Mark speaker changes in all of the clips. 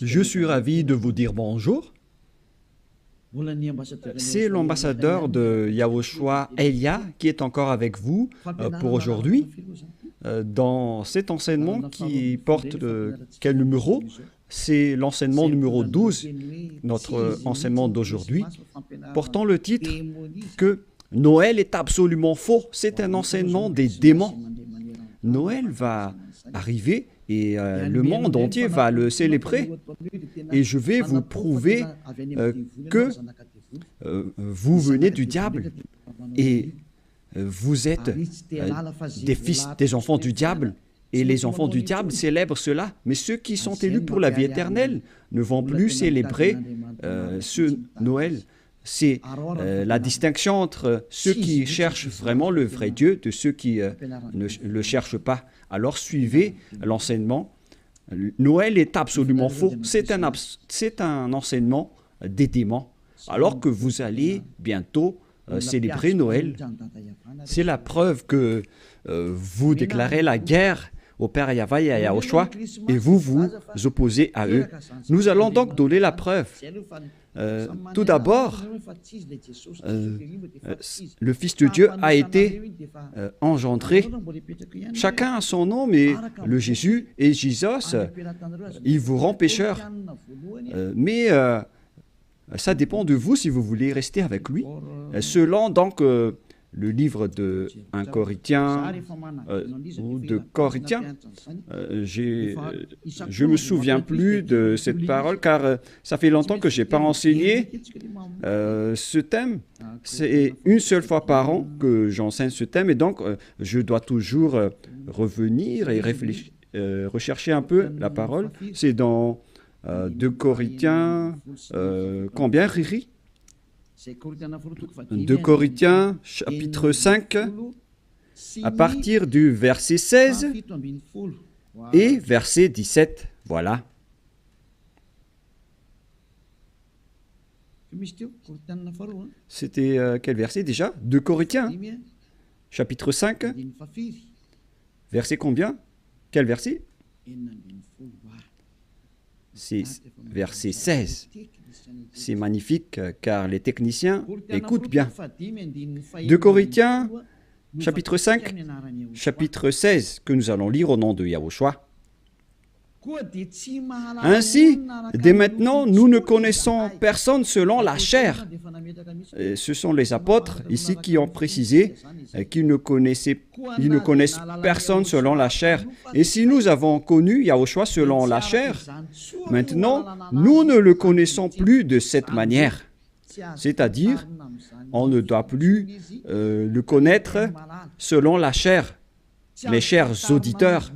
Speaker 1: Je suis ravi de vous dire bonjour. C'est l'ambassadeur de Yahushua, Elia, qui est encore avec vous pour aujourd'hui. Dans cet enseignement qui porte quel numéro? C'est l'enseignement numéro 12, notre enseignement d'aujourd'hui, portant le titre que Noël est absolument faux. C'est un enseignement des démons. Noël va arriver et le monde entier va le célébrer. Et je vais vous prouver que vous venez du diable et vous êtes des enfants du diable. Et les enfants du diable célèbrent cela. Mais ceux qui sont élus pour la vie éternelle ne vont plus célébrer ce Noël. C'est la distinction entre ceux qui cherchent vraiment le vrai Dieu de ceux qui ne le cherchent pas. Alors suivez l'enseignement. Noël est absolument faux. C'est un enseignement des démons. Alors que vous allez bientôt célébrer Noël, c'est la preuve que vous déclarez la guerre au Père Yahweh et à Yahushua, et vous vous opposez à eux. Nous allons donc donner la preuve. Tout d'abord, le Fils de Dieu a été engendré. Chacun a son nom, mais le Jésus et Jésus, il vous rend pécheur. Mais ça dépend de vous si vous voulez rester avec lui. Selon donc le livre de 1 Corinthiens ou de Corinthiens, je ne me souviens plus de cette parole car ça fait longtemps que je n'ai pas enseigné ce thème. C'est une seule fois par an que j'enseigne ce thème et donc je dois toujours revenir et réfléchir, rechercher un peu la parole. C'est dans 2 Corinthiens, combien, Riri? 2 Corinthiens, chapitre 5, à partir du verset 16 et verset 17. Voilà. C'était quel verset déjà? 2 Corinthiens, chapitre 5, verset combien? Quel verset? C'est verset 16. C'est magnifique car les techniciens écoutent bien. 2 Corinthiens, chapitre 5, chapitre 16, que nous allons lire au nom de Yahushua. Ainsi, dès maintenant, nous ne connaissons personne selon la chair. Et ce sont les apôtres ici qui ont précisé qu'ils ne connaissent personne selon la chair. Et si nous avons connu Yahushua selon la chair, maintenant, nous ne le connaissons plus de cette manière. C'est-à-dire, on ne doit plus le connaître selon la chair. Mes chers auditeurs,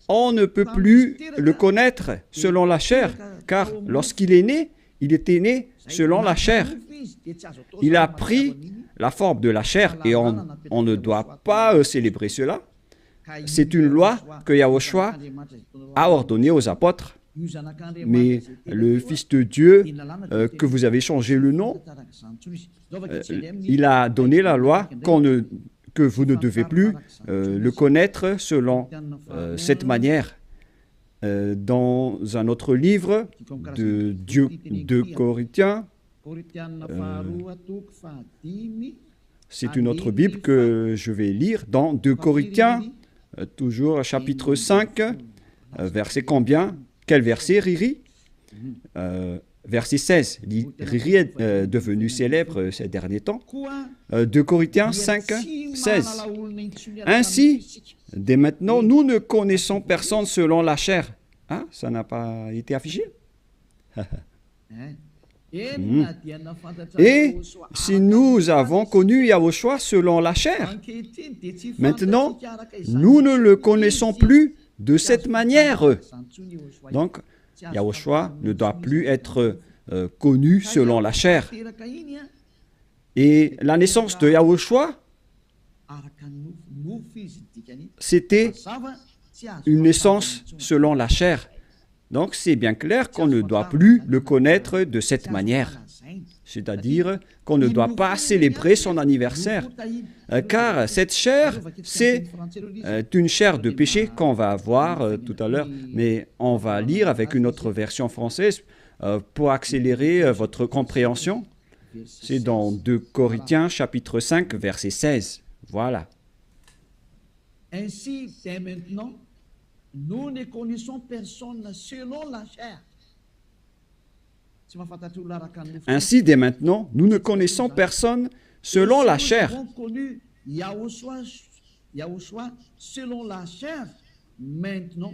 Speaker 1: on ne peut plus le connaître selon la chair, car lorsqu'il est né, il était né selon la chair. Il a pris la forme de la chair et on ne doit pas célébrer cela. C'est une loi que Yahushua a ordonnée aux apôtres. Mais le Fils de Dieu, que vous avez changé le nom, il a donné la loi que vous ne devez plus le connaître selon cette manière. Dans un autre livre de Corinthiens, c'est une autre Bible que je vais lire, dans 2 Corinthiens, toujours chapitre 5, verset combien? Quel verset, Riri? Verset 16. Riri est devenu célèbre ces derniers temps. 2 Corinthiens 5, 16. Ainsi, dès maintenant, nous ne connaissons personne selon la chair. Ah, ça n'a pas été affiché? Et si nous avons connu Yahushua selon la chair, maintenant, nous ne le connaissons plus de cette manière. Donc, Yahushua ne doit plus être connu selon la chair. Et la naissance de Yahushua, c'était une naissance selon la chair. Donc c'est bien clair qu'on ne doit plus le connaître de cette manière. c'est-à-dire qu'on ne doit pas célébrer son anniversaire, car cette chair, c'est une chair de péché qu'on va voir tout à l'heure, mais on va lire avec une autre version française pour accélérer votre compréhension. C'est dans 2 Corinthiens chapitre 5, verset 16. Voilà.
Speaker 2: Ainsi, dès maintenant, nous ne connaissons personne selon la chair.
Speaker 1: Ainsi, dès maintenant, nous ne connaissons personne selon la chair.
Speaker 2: Nous avons connu Yahushua selon la chair. Maintenant,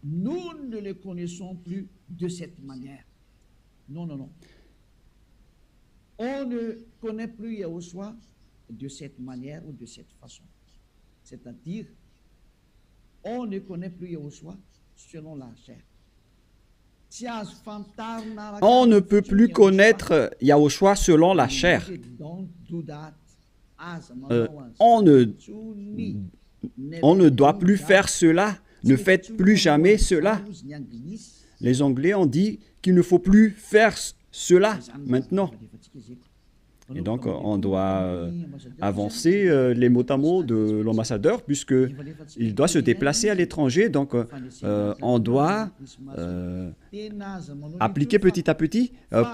Speaker 2: nous ne le connaissons plus de cette manière. Non, non, non. On ne connaît plus Yahushua de cette manière ou de cette façon. C'est-à-dire, on ne connaît plus Yahushua selon la chair.
Speaker 1: On ne peut plus connaître Yahushua selon la chair. On ne doit plus faire cela. Ne faites plus jamais cela. Les Anglais ont dit qu'il ne faut plus faire cela maintenant. Et donc, on doit avancer les mots à mots de l'ambassadeur, puisqu'il doit se déplacer à l'étranger. Donc, on doit appliquer petit à petit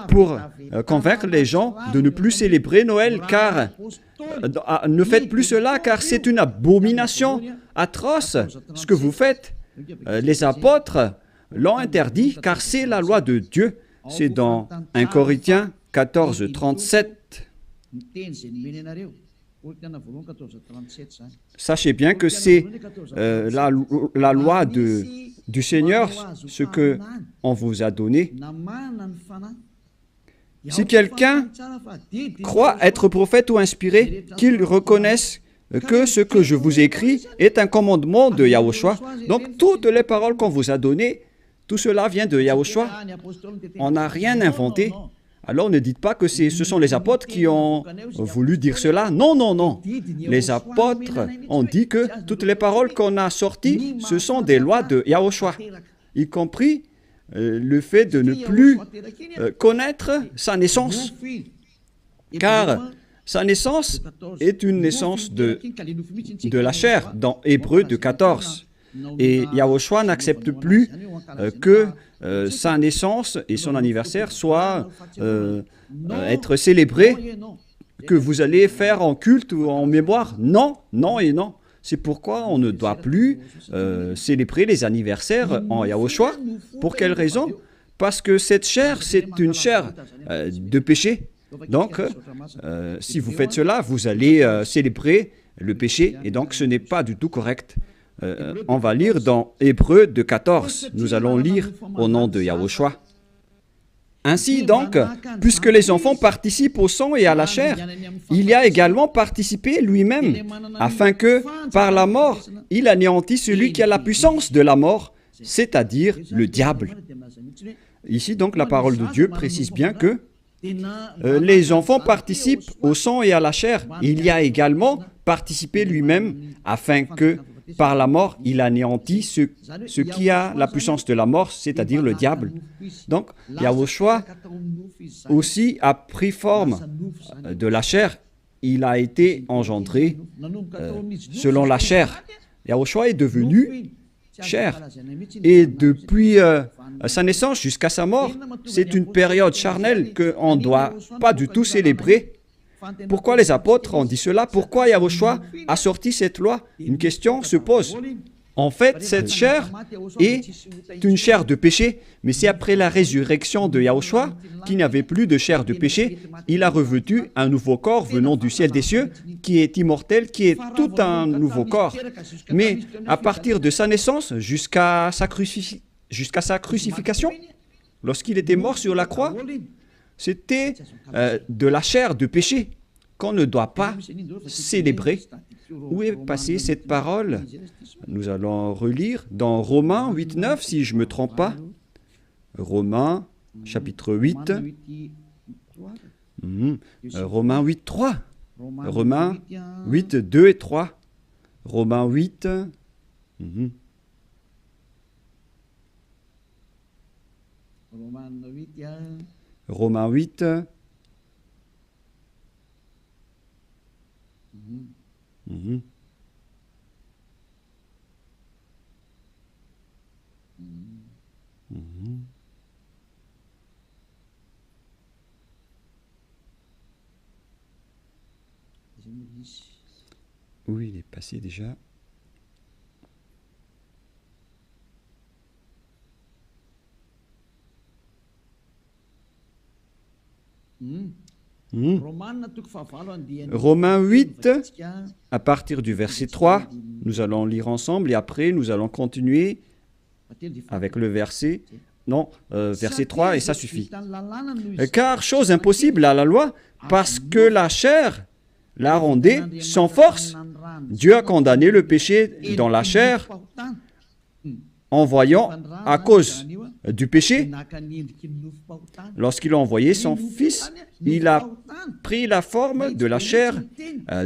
Speaker 1: pour convaincre les gens de ne plus célébrer Noël, car ne faites plus cela, car c'est une abomination atroce ce que vous faites. Les apôtres l'ont interdit, car c'est la loi de Dieu. C'est dans 1 Corinthiens 14, 37. Sachez bien que c'est la loi du Seigneur, ce qu'on vous a donné. Si quelqu'un croit être prophète ou inspiré, qu'il reconnaisse que ce que je vous écris est un commandement de Yahushua. Donc, toutes les paroles qu'on vous a données, tout cela vient de Yahushua. On n'a rien inventé. Alors ne dites pas que ce sont les apôtres qui ont voulu dire cela. Non, non, non. Les apôtres ont dit que toutes les paroles qu'on a sorties, ce sont des lois de Yahushua, y compris le fait de ne plus connaître sa naissance. Car sa naissance est une naissance de la chair, dans Hébreux 14. Et Yahushua n'accepte plus que sa naissance et son anniversaire soient être célébrés, que vous allez faire en culte ou en mémoire. Non, non et non. C'est pourquoi on ne doit plus célébrer les anniversaires en Yahushua. Pour quelle raison? Parce que cette chair, c'est une chair de péché. Donc, si vous faites cela, vous allez célébrer le péché, et donc ce n'est pas du tout correct. On va lire dans Hébreux 14. Nous allons lire au nom de Yahushua. Ainsi donc, puisque les enfants participent au sang et à la chair, il y a également participé lui-même, afin que, par la mort, il anéantisse celui qui a la puissance de la mort, c'est-à-dire le diable. Ici donc, la parole de Dieu précise bien que les enfants participent au sang et à la chair. Il y a également participé lui-même, afin que, par la mort, il anéantit ce qui a la puissance de la mort, c'est-à-dire le diable. Donc, Yahushua aussi a pris forme de la chair. Il a été engendré selon la chair. Yahushua est devenu chair. Et depuis sa naissance jusqu'à sa mort, c'est une période charnelle qu'on ne doit pas du tout célébrer. Pourquoi les apôtres ont dit cela? Pourquoi Yahushua a sorti cette loi? Une question se pose. En fait, cette chair est une chair de péché, mais c'est après la résurrection de Yahushua qu'il n'y avait plus de chair de péché. Il a revêtu un nouveau corps venant du ciel des cieux, qui est immortel, qui est tout un nouveau corps. Mais à partir de sa naissance jusqu'à sa crucifixion, lorsqu'il était mort sur la croix, c'était de la chair de péché qu'on ne doit pas célébrer. Où est passée cette parole? Nous allons relire dans Romains 8, 9, si je ne me trompe pas. Romains, chapitre 8. Romains 8, 3. Romains 8, 2 et 3. Romains 8. Romains 8, Mhm. Mhm. Oui, il est passé déjà. Mhm. Romains 8, à partir du verset 3, nous allons lire ensemble et après nous allons continuer avec le verset, non, verset 3 et ça suffit. Car chose impossible à la loi, parce que la chair la rendait sans force. Dieu a condamné le péché dans la chair en voyant, à cause du péché, lorsqu'il a envoyé son Fils, il a pris la forme de la chair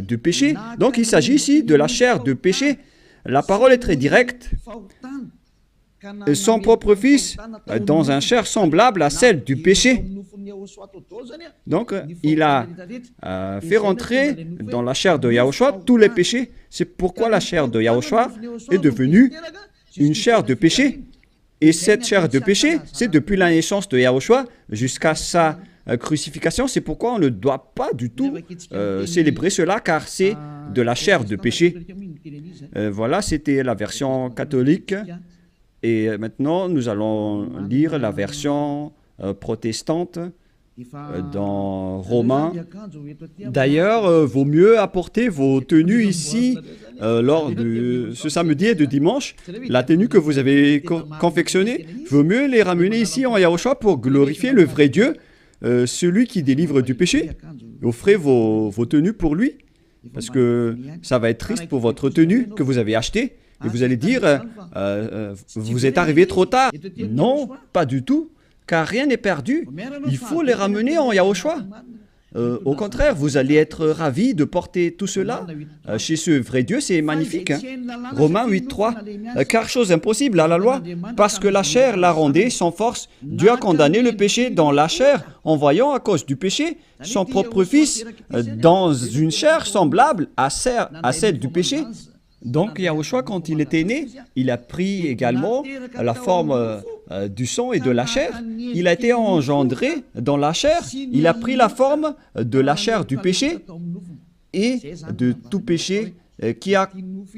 Speaker 1: du péché. Donc il s'agit ici de la chair de péché. La parole est très directe. Son propre Fils dans un chair semblable à celle du péché. Donc, il a fait rentrer dans la chair de Yahushua tous les péchés. C'est pourquoi la chair de Yahushua est devenue une chair de péché. Et cette chair de péché, c'est depuis la naissance de Yahushua jusqu'à sa crucifixion. C'est pourquoi on ne doit pas du tout célébrer cela, car c'est de la chair de péché. Voilà, c'était la version catholique. Et maintenant, nous allons lire la version protestante dans Romains. D'ailleurs, vaut mieux apporter vos tenues ici lors de ce samedi et de dimanche. La tenue que vous avez confectionnée, vaut mieux les ramener ici en Yahushua pour glorifier le vrai Dieu, celui qui délivre du péché. Offrez vos tenues pour lui, parce que ça va être triste pour votre tenue que vous avez achetée. Et vous allez dire, vous êtes arrivé trop tard. Non, pas du tout, car rien n'est perdu. Il faut les ramener en Yahushua. Au contraire, vous allez être ravis de porter tout cela chez ce vrai Dieu, c'est magnifique. Hein? Romains 8.3, car chose impossible à la loi, parce que la chair la rendait sans force. Dieu a condamné le péché dans la chair, en voyant à cause du péché son propre Fils dans une chair semblable à celle du péché. Donc, Yahushua, quand il était né, il a pris également la forme du sang et de la chair. Il a été engendré dans la chair. Il a pris la forme de la chair du péché et de tout péché qui a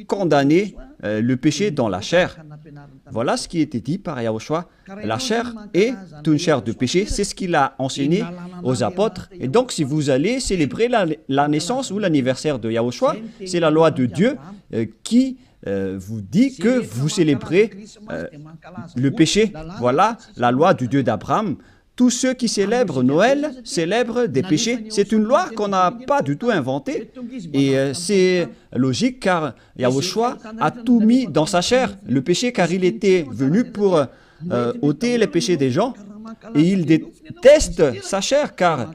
Speaker 1: condamné le péché dans la chair. Voilà ce qui était dit par Yahushua. La chair est une chair de péché. C'est ce qu'il a enseigné aux apôtres. Et donc, si vous allez célébrer la naissance ou l'anniversaire de Yahushua, c'est la loi de Dieu qui vous dit que vous célébrez le péché. Voilà la loi du Dieu d'Abraham. Tous ceux qui célèbrent Noël célèbrent des péchés. C'est une loi qu'on n'a pas du tout inventée. Et c'est logique car Yahushua a tout mis dans sa chair, le péché, car il était venu pour ôter les péchés des gens. Et il déteste sa chair car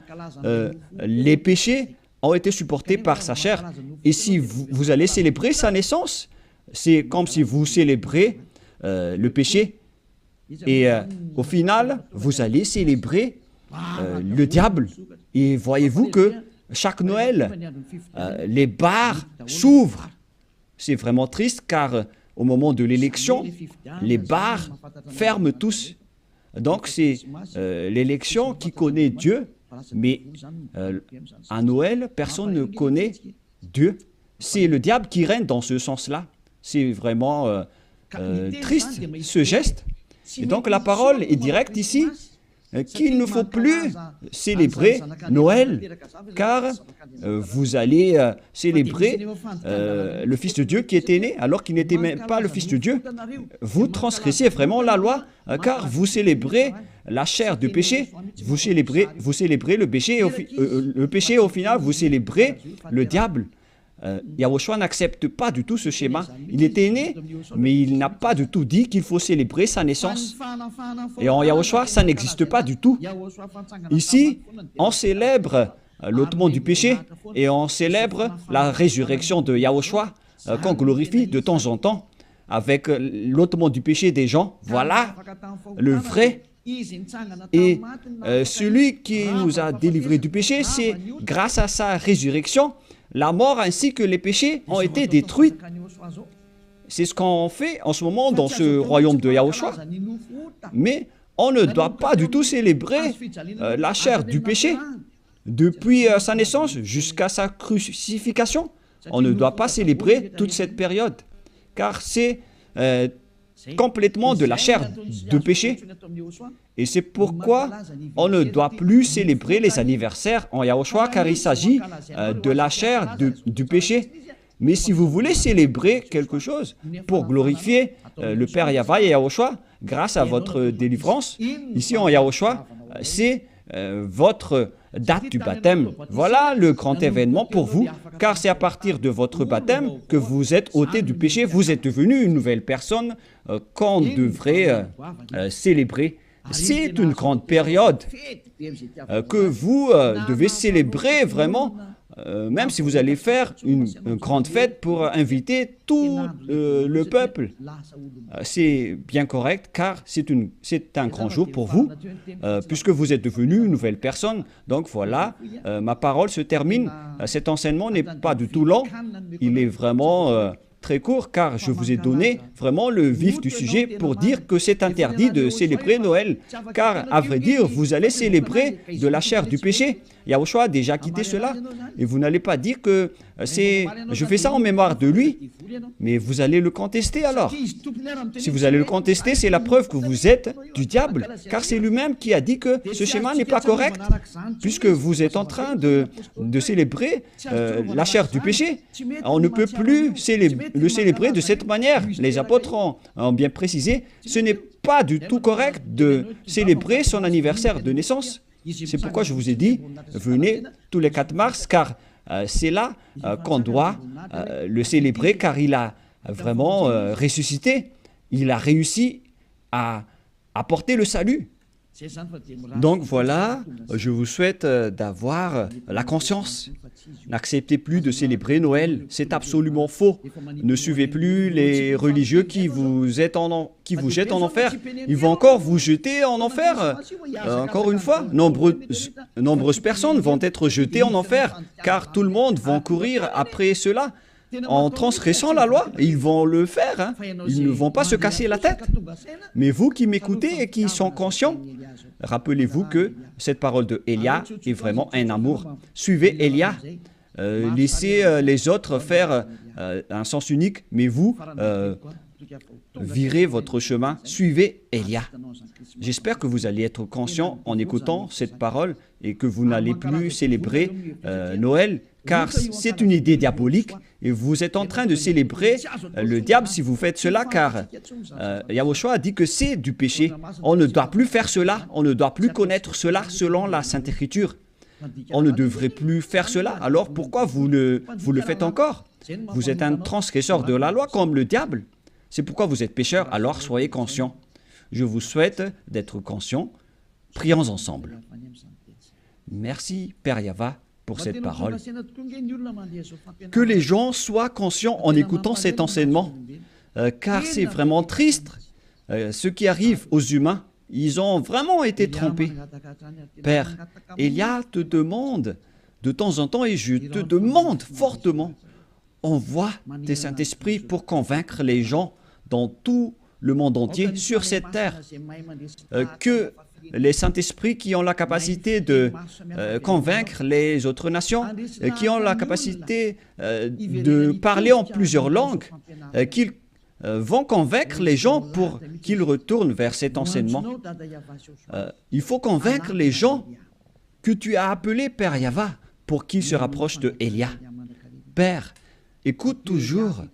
Speaker 1: les péchés ont été supportés par sa chair. Et si vous allez célébrer sa naissance, c'est comme si vous célébrez le péché. Et au final, vous allez célébrer le diable. Et voyez-vous que chaque Noël, les bars s'ouvrent. C'est vraiment triste car au moment de l'élection, les bars ferment tous. Donc c'est l'élection qui connaît Dieu, mais à Noël, personne ne connaît Dieu. C'est le diable qui règne dans ce sens-là. C'est vraiment triste ce geste. Et donc la parole est directe ici, qu'il ne faut plus célébrer Noël, car vous allez célébrer le Fils de Dieu qui était né, alors qu'il n'était même pas le Fils de Dieu. Vous transgressez vraiment la loi, car vous célébrez la chair du péché, vous célébrez le péché, au final, vous célébrez le diable. Yahushua n'accepte pas du tout ce schéma. Il était né, mais il n'a pas du tout dit qu'il faut célébrer sa naissance. Et en Yahushua, ça n'existe pas du tout. Ici, on célèbre l'ôtement du péché et on célèbre la résurrection de Yahushua qu'on glorifie de temps en temps avec l'ôtement du péché des gens. Voilà le vrai Et celui qui nous a délivrés du péché, c'est grâce à sa résurrection, la mort ainsi que les péchés ont été détruits. C'est ce qu'on fait en ce moment dans ce royaume de Yahushua. Mais on ne doit pas du tout célébrer la chair du péché. Depuis sa naissance jusqu'à sa crucifixion, on ne doit pas célébrer toute cette période, car c'est complètement de la chair de péché. Et c'est pourquoi on ne doit plus célébrer les anniversaires en Yahushua, car il s'agit de la chair du péché. Mais si vous voulez célébrer quelque chose pour glorifier le Père Yahva et Yahushua, grâce à votre délivrance, ici en Yahushua, c'est votre date du baptême. Voilà le grand événement pour vous, car c'est à partir de votre baptême que vous êtes ôté du péché, vous êtes devenu une nouvelle personne qu'on devrait célébrer. C'est une grande période que vous devez célébrer vraiment, même si vous allez faire une grande fête pour inviter tout le peuple. C'est bien correct, car c'est un grand jour pour vous, puisque vous êtes devenu une nouvelle personne. Donc voilà, ma parole se termine. Cet enseignement n'est pas du tout long, il est vraiment très court, car je vous ai donné vraiment le vif du sujet pour dire que c'est interdit de célébrer Noël, car à vrai dire, vous allez célébrer de la chair du péché. Yahushua a déjà quitté cela, et vous n'allez pas dire que je fais ça en mémoire de lui, mais vous allez le contester alors. Si vous allez le contester, c'est la preuve que vous êtes du diable, car c'est lui-même qui a dit que ce schéma n'est pas correct, puisque vous êtes en train de célébrer la chair du péché. On ne peut plus le célébrer de cette manière. Les apôtres ont bien précisé, ce n'est pas du tout correct de célébrer son anniversaire de naissance. C'est pourquoi je vous ai dit, venez tous les 4 mars, car c'est là qu'on doit le célébrer, car il a vraiment ressuscité. Il a réussi à apporter le salut. Donc voilà, je vous souhaite d'avoir la conscience. N'acceptez plus de célébrer Noël, c'est absolument faux. Ne suivez plus les religieux qui vous jettent en enfer. Ils vont encore vous jeter en enfer. Encore une fois, nombreuses personnes vont être jetées en enfer, car tout le monde va courir après cela. En transgressant la loi, ils vont le faire, hein. Ils ne vont pas se casser la tête. Mais vous qui m'écoutez et qui sont conscients, rappelez-vous que cette parole de Élia est vraiment un amour. Suivez Élia, laissez les autres faire un sens unique, mais vous, virez votre chemin, suivez Élia. J'espère que vous allez être conscient en écoutant cette parole et que vous n'allez plus célébrer Noël, car c'est une idée diabolique et vous êtes en train de célébrer le diable si vous faites cela, car Yahushua a dit que c'est du péché. On ne doit plus faire cela, on ne doit plus connaître cela selon la Sainte Écriture. On ne devrait plus faire cela, alors pourquoi vous le faites encore? Vous êtes un transgresseur de la loi comme le diable. C'est pourquoi vous êtes pécheur, alors soyez conscients. Je vous souhaite d'être conscients. Prions ensemble. Merci, Père Yahva, pour cette parole. Que les gens soient conscients en écoutant cet enseignement, car c'est vraiment triste. Ce qui arrive aux humains, ils ont vraiment été trompés. Père, Élia te demande de temps en temps, et je te demande fortement, envoie tes Saint-Esprit pour convaincre les gens dans tout le monde entier, sur cette terre, que les Saint-Esprits qui ont la capacité de convaincre les autres nations, qui ont la capacité de parler en plusieurs langues, qu'ils vont convaincre les gens pour qu'ils retournent vers cet enseignement. Il faut convaincre les gens que tu as appelés Père Yahva pour qu'ils se rapprochent de Élia. Père, écoute toujours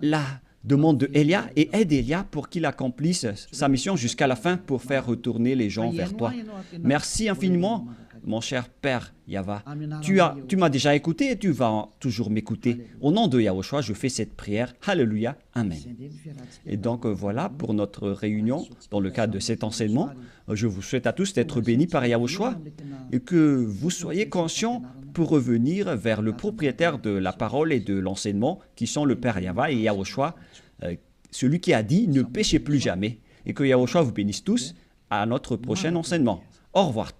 Speaker 1: la demande de Élia et aide Élia pour qu'il accomplisse sa mission jusqu'à la fin pour faire retourner les gens vers toi. Merci infiniment, mon cher Père Yahva. Tu m'as déjà écouté et tu vas toujours m'écouter. Au nom de Yahushua, je fais cette prière. Alléluia. Amen. Et donc voilà pour notre réunion dans le cadre de cet enseignement. Je vous souhaite à tous d'être bénis par Yahushua et que vous soyez conscients pour revenir vers le propriétaire de la parole et de l'enseignement, qui sont le Père Yahva et Yahushua, celui qui a dit « Ne péchez plus jamais ». Et que Yahushua vous bénisse tous. à notre prochain enseignement. Au revoir.